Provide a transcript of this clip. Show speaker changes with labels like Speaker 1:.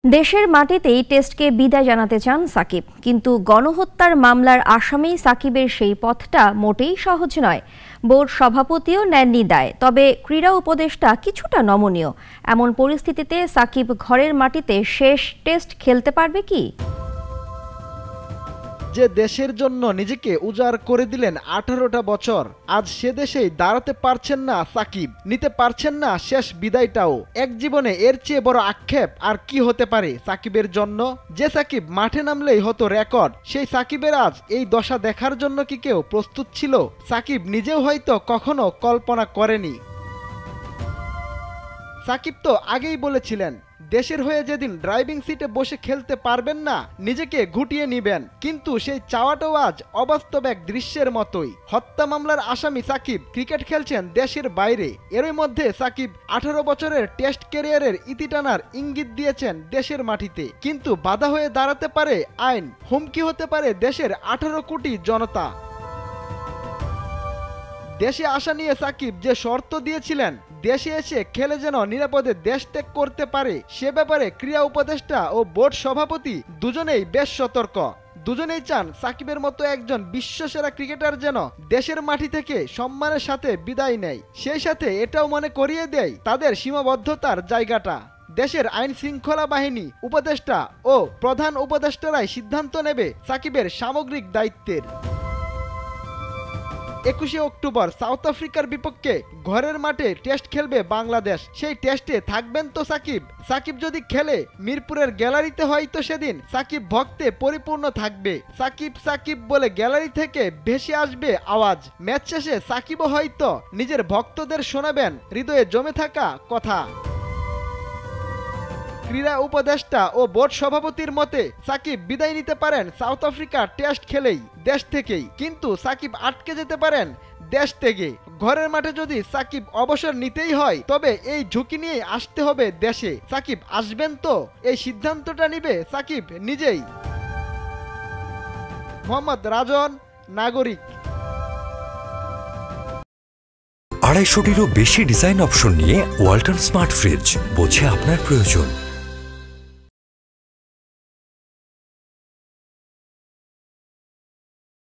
Speaker 1: দেশের মাটিতেই টেস্টকে বিদায় জানাতে চান সাকিব, কিন্তু গণহত্যার মামলার আসামি সাকিবের সেই পথটা মোটেই সহজ নয়। বোর্ড সভাপতিও নেননি দায়, তবে ক্রীড়া উপদেষ্টা কিছুটা নমনীয়। এমন পরিস্থিতিতে সাকিব ঘরের মাটিতে শেষ টেস্ট খেলতে পারবে কি?
Speaker 2: যে দেশের জন্য নিজেকে উজাড় করে দিলেন 18টা বছর, আজ সে দেশেই দাঁড়াতে পারছেন না সাকিব, নিতে পারছেন না শেষ বিদায়টাও। এক জীবনে এর চেয়ে বড় আক্ষেপ আর কি হতে পারে সাকিবের জন্য? যে সাকিব মাঠে নামলেই হতো রেকর্ড, সেই সাকিবের আজ এই দশা দেখার জন্য কি কেউ প্রস্তুত ছিল? সাকিব নিজেও হয়তো কখনো কল্পনা করেনি। সাকিব তো আগেই বলেছিলেন, দেশের হয়ে যেদিন ড্রাইভিং সিটে বসে খেলতে পারবেন না, নিজেকে ঘুটিয়ে নিবেন। কিন্তু সেই চাওয়াটাও আজ অবাস্তব এক দৃশ্যের মতোই। হত্যা মামলার আসামি সাকিব ক্রিকেট খেলছেন দেশের বাইরে। এরই মধ্যে সাকিব 18 বছরের টেস্ট ক্যারিয়ারের ইতি টানার ইঙ্গিত দিয়েছেন দেশের মাটিতে। কিন্তু বাধা হয়ে দাঁড়াতে পারে আইন, হুমকি হতে পারে দেশের 18 কোটি জনতা। দেশে আসা নিয়ে সাকিব যে শর্ত দিয়েছিলেন, দেশে এসে খেলে যেন নিরাপদে দেশ ত্যাগ করতে পারে, সে ব্যাপারে ক্রীড়া উপদেষ্টা ও বোর্ড সভাপতি দুজনেই বেশ সতর্ক। দুজনেই চান সাকিবের মতো একজন বিশ্বসেরা ক্রিকেটার যেন দেশের মাটি থেকে সম্মানের সাথে বিদায় নেয়। সেই সাথে এটাও মনে করিয়ে দেয় তাদের সীমাবদ্ধতার জায়গাটা। দেশের আইন শৃঙ্খলা বাহিনী, উপদেষ্টা ও প্রধান উপদেষ্টারাই সিদ্ধান্ত নেবে সাকিবের সামগ্রিক দায়িত্বের। 21শে অক্টোবর সাউথ আফ্রিকার বিপক্ষে ঘরের মাঠে টেস্ট খেলবে বাংলাদেশ। সেই টেস্টে থাকবেন তো সাকিব। সাকিব যদি খেলে, মিরপুরের গ্যালারিতে হয়তো সেদিন সাকিব ভক্তে পরিপূর্ণ থাকবে। সাকিব সাকিব বলে গ্যালারি থেকে ভেসে আসবে আওয়াজ। ম্যাচ শেষে সাকিবও হয়তো নিজের ভক্তদের শোনাবেন হৃদয়ে জমে থাকা কথা। ক্রীড়া উপদেষ্টা ও বোর্ড সভাপতির মতে সাকিব বিদায় নিতে পারেন সাউথ আফ্রিকা টেস্ট খেলেই, দেশ থেকেই। কিন্তু সাকিব আটকে যেতে পারেন দেশ থেকে। ঘরের মাঠে যদি সাকিব অবসর নিতেই হয়, তবে এই ঝুঁকি নিয়েই আসতে হবে দেশে। সাকিব আসবেন তো? এই সিদ্ধান্তটা নিবে সাকিব নিজেই। মোহাম্মদ রাজন, নাগরিক।
Speaker 3: 250টিরও বেশি ডিজাইন অপশন নিয়ে ওয়ালটন স্মার্ট ফ্রিজ, বোঝে আপনার প্রয়োজন।